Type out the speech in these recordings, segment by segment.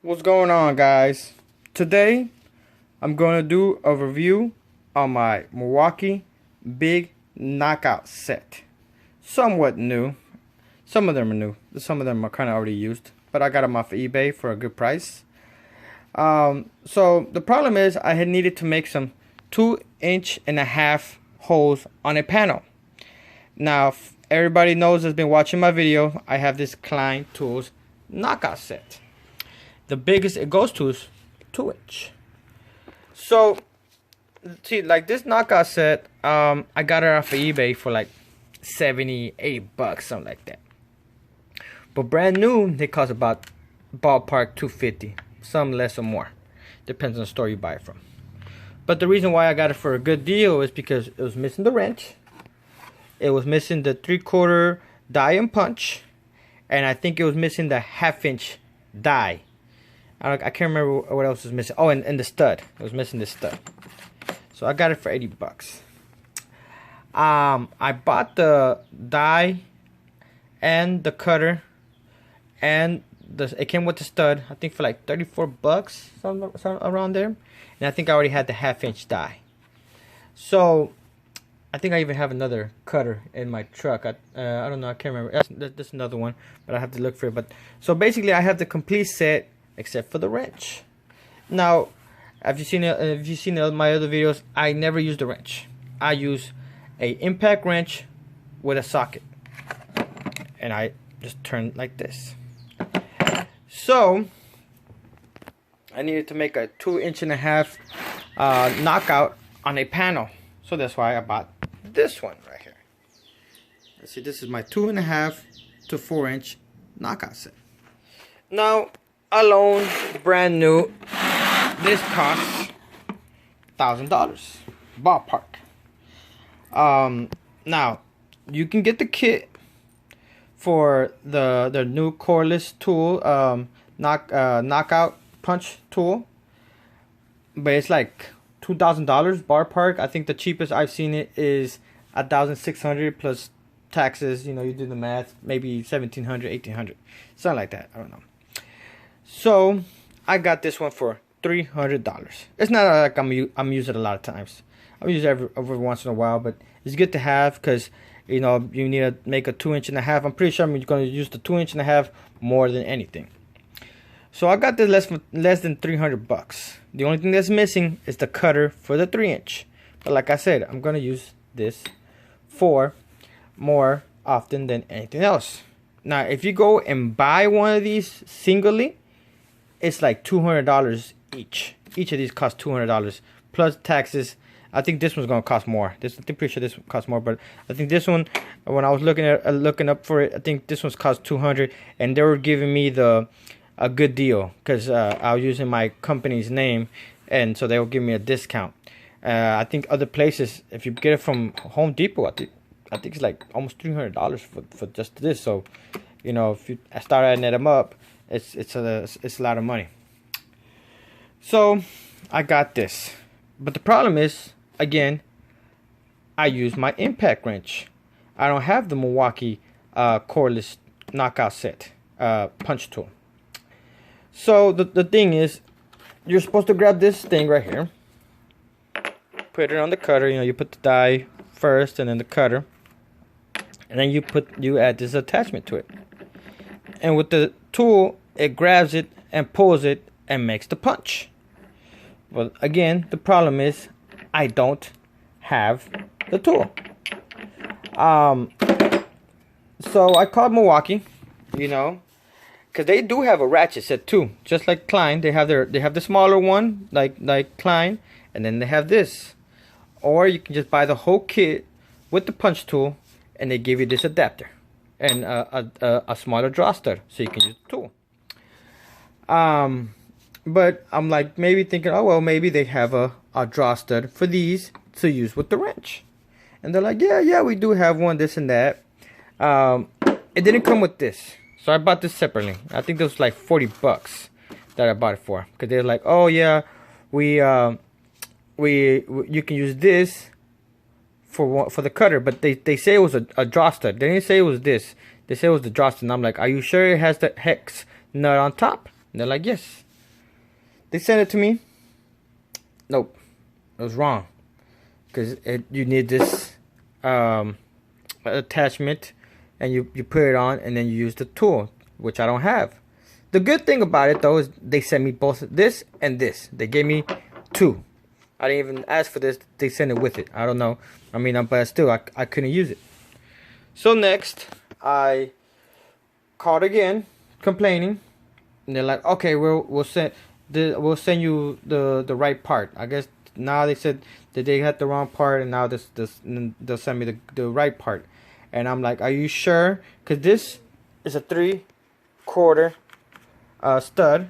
What's going on, guys? Today I'm going to do a review on my Milwaukee Big Knockout set. Somewhat new. Some of them are new. Some of them are kind of already used, but I got them off of eBay for a good price. So the problem is I had needed to make some 2.5-inch holes on a panel. Now, if everybody knows that's been watching my video, I have this Klein Tools knockout set. The biggest it goes to is 2-inch. So, see, like this knockout set, I got it off of eBay for like 78 bucks, something like that. But brand new, they cost about ballpark $250, some less or more, depends on the store you buy it from. But the reason why I got it for a good deal is because it was missing the wrench, it was missing the 3/4 die and punch, and I think it was missing the 1/2-inch die. I can't remember what else was missing. Oh, and the stud. It was missing the stud. So I got it for 80 bucks. I bought the die and the cutter, and it came with the stud, I think for like 34 bucks, something around there. And I think I already had the 1/2-inch die. So I think I even have another cutter in my truck. I don't know, I can't remember. That's another one, but I have to look for it. But so basically I have the complete set except for the wrench. Now, if you've seen my other videos, I never use the wrench. I use a impact wrench with a socket, and I just turn like this. So I needed to make a 2.5-inch knockout on a panel, so that's why I bought this one right here. Let's see, this is my 2.5 to 4-inch knockout set. Now, alone, brand new, this costs $1,000 ballpark. Now you can get the kit for the new cordless tool, knockout punch tool, but it's like $2,000 ballpark. I think the cheapest I've seen it is $1,600 plus taxes. You know, you do the math, maybe $1,700, $1,800, something like that. I don't know. So I got this one for $300. It's not like I'm using it a lot of times. I use it every once in a while, but it's good to have because you know you need to make a 2.5 inch. I'm pretty sure I'm going to use the 2.5 inch more than anything. So I got this less than 300 bucks. The only thing that's missing is the cutter for the 3-inch. But like I said, I'm going to use this for more often than anything else. Now, if you go and buy one of these singly, it's like $200 each. Each of these costs $200 plus taxes. I think this one's gonna cost more. I'm pretty sure this one costs more, but I think this one, when I was looking up for it, I think this one's cost $200, and they were giving me a good deal because I was using my company's name, and so they will give me a discount. I think other places, if you get it from Home Depot, I think it's like almost $300 for just this. So, you know, if you start adding them up, it's a lot of money. So I got this, but the problem is, again, I use my impact wrench. I don't have the Milwaukee cordless knockout set punch tool. So the thing is, you're supposed to grab this thing right here, put it on the cutter. You know, you put the die first and then the cutter, and then you add this attachment to it, and with the tool it grabs it and pulls it and makes the punch. Well, again, the problem is I don't have the tool. So I called Milwaukee, you know, because they do have a ratchet set too, just like Klein. They have the smaller one like Klein, and then they have this. Or you can just buy the whole kit with the punch tool, and they give you this adapter and a smaller draw stud so you can use the tool. But I'm like maybe thinking, oh well, maybe they have a draw stud for these to use with the wrench. And they're like, yeah, we do have one, this and that. It didn't come with this, so I bought this separately. I think it was like $40 that I bought it for, because they're like, oh yeah, you can use this for the cutter, but they say it was a draw stud. They didn't say it was this. They said it was the draw stud. And I'm like, are you sure it has the hex nut on top? And they're like, yes. They sent it to me. Nope, it was wrong, because you need this attachment, and you put it on, and then you use the tool, which I don't have. The good thing about it though is they sent me both this and this. They gave me two. I didn't even ask for this. They sent it with it. I don't know. I mean, but still, I couldn't use it. So next, I called again, complaining, and they're like, okay, we'll send you the right part. I guess now they said that they had the wrong part, and now they'll send me the right part. And I'm like, are you sure? Because this is a 3/4 stud,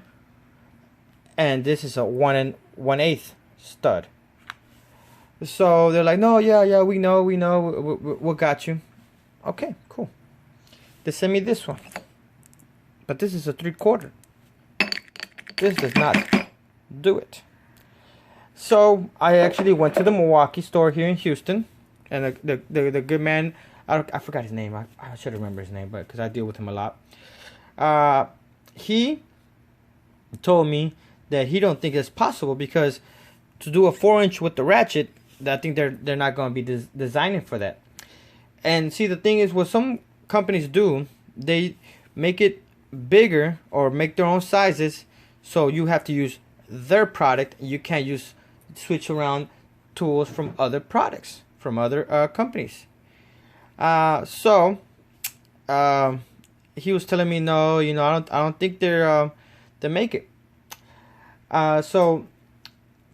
and this is a 1 1/8 stud. So they're like, no, yeah, we know, we got you. Okay, cool. They send me this one, but this is a 3/4. This does not do it. So I actually went to the Milwaukee store here in Houston, and the good man, I forgot his name. I should remember his name, but because I deal with him a lot. He told me that he don't think it's possible, because to do a 4-inch with the ratchet, I think they're not going to be designing for that. And see, the thing is, what some companies do, they make it bigger or make their own sizes, so you have to use their product. You can't switch around tools from other products, from other companies. So he was telling me, no, I don't think they make it. So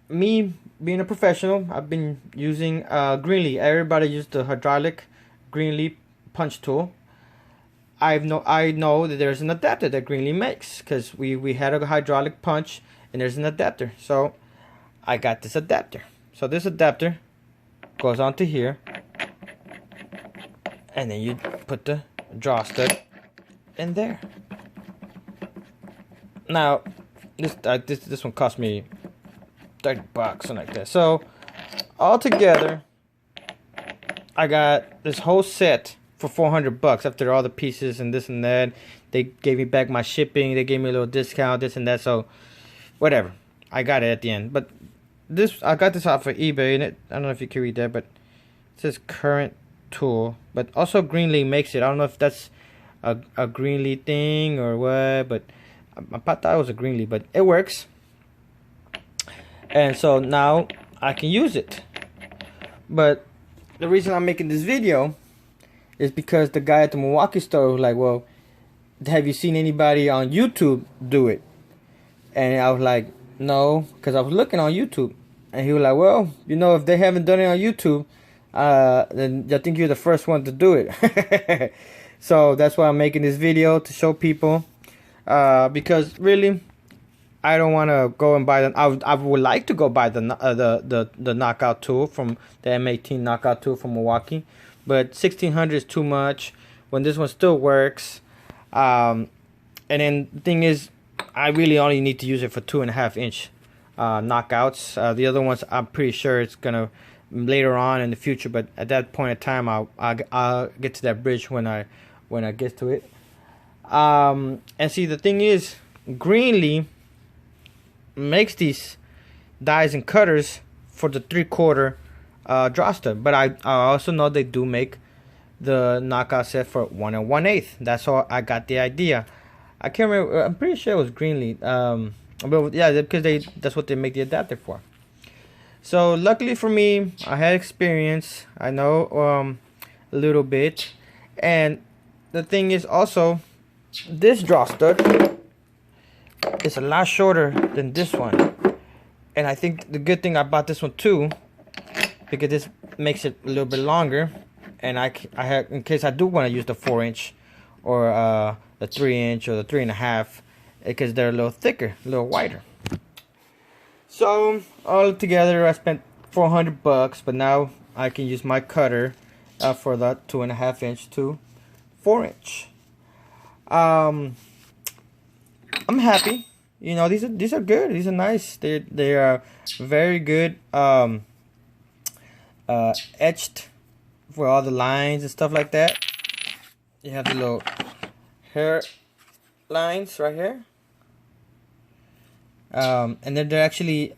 me being a professional, I've been using Greenlee. Everybody used the hydraulic Greenlee punch tool. I know that there's an adapter that Greenlee makes, because we had a hydraulic punch, and there's an adapter. So I got this adapter. So this adapter goes onto here, and then you put the draw stud in there. Now this one cost me $30, something like that. So altogether, I got this whole set for $400 after all the pieces and this and that. They gave me back my shipping. They gave me a little discount, this and that. So whatever, I got it at the end. But I got this off of eBay, and I don't know if you can read that, but it says current tool. But also Greenlee makes it. I don't know if that's a Greenlee thing or what, but I thought it was a Greenlee, but it works. And so now I can use it. But the reason I'm making this video is because the guy at the Milwaukee store was like, well, have you seen anybody on YouTube do it? And I was like, no, because I was looking on YouTube. And he was like, well, if they haven't done it on YouTube, then I think you're the first one to do it. So that's why I'm making this video, to show people. Because really, I don't want to go and buy them. I would like to go buy the knockout tool from the M18 knockout tool from Milwaukee, but $1,600 is too much when this one still works. And then the thing is, I really only need to use it for 2.5-inch knockouts. The other ones, I'm pretty sure it's gonna later on in the future, but at that point in time, I'll get to that bridge when I get to it. And see, the thing is, Greenlee makes these dies and cutters for the 3/4 draw stud, but I also know they do make the knockout set for 1 1/8. That's how I got the idea. I can't remember. I'm pretty sure it was Greenlee. But yeah, because that's what they make the adapter for. So luckily for me, I had experience. I know a little bit, and the thing is also, this draw stud is a lot shorter than this one, and I think the good thing I bought this one too, because this makes it a little bit longer, and I have, in case I do want to use the 4-inch or the 3-inch or the 3.5, because they're a little thicker, a little wider. So all together I spent $400, but now I can use my cutter for the 2.5 inch to 4 inch. I'm happy. You know, these are good. These are nice. They are very good. Etched for all the lines and stuff like that. You have the little hair lines right here. And then they're actually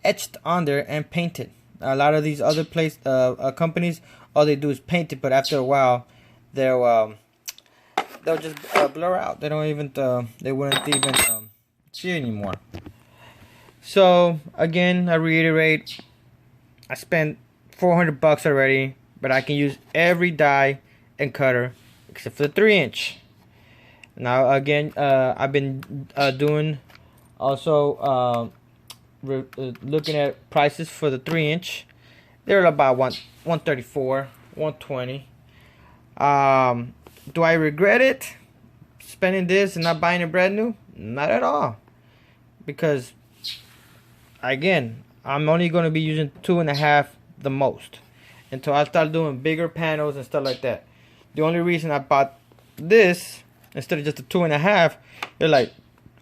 etched on there and painted. A lot of these other companies, all they do is paint it, but after a while, they'll just blur out. They don't even they wouldn't even see it anymore. So again, I reiterate, I spent $400 already, but I can use every die and cutter except for the 3 inch. Now again, I've been doing also looking at prices for the 3 inch. They're about 134, 120. Do I regret it spending this and not buying it brand new? Not at all, because again, I'm only going to be using 2.5 the most until I start doing bigger panels and stuff like that. The only reason I bought this instead of just the 2.5, they're like,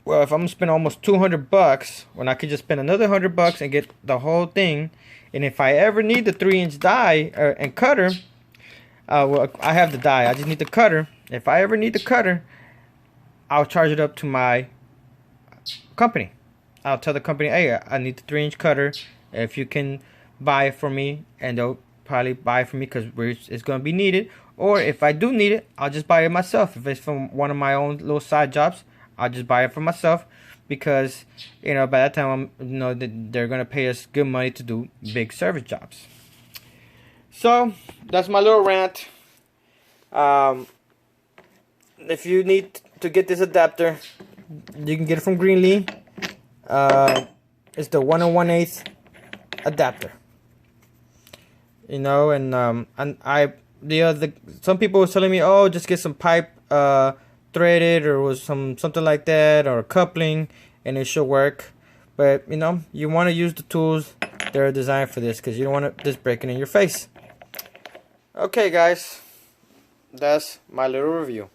well, if I'm gonna spend almost $200 when I could just spend another $100 and get the whole thing, and if I ever need the 3 inch die and cutter, well, I have the die, I just need the cutter. If I ever need the cutter, I'll charge it up to my company. I'll tell the company, hey, I need the 3 inch cutter. If you can buy it for me, and they'll probably buy it for me because it's going to be needed. Or if I do need it, I'll just buy it myself. If it's from one of my own little side jobs, I'll just buy it for myself, because you know, by that time, they're going to pay us good money to do big service jobs. So that's my little rant. If you need to get this adapter, you can get it from Greenlee. It's the 1 1/8 adapter. You know, and some people were telling me, oh, just get some pipe threaded or something like that, or a coupling, and it should work. But you know, you want to use the tools that are designed for this, because you don't want this breaking in your face. Okay, guys, that's my little review.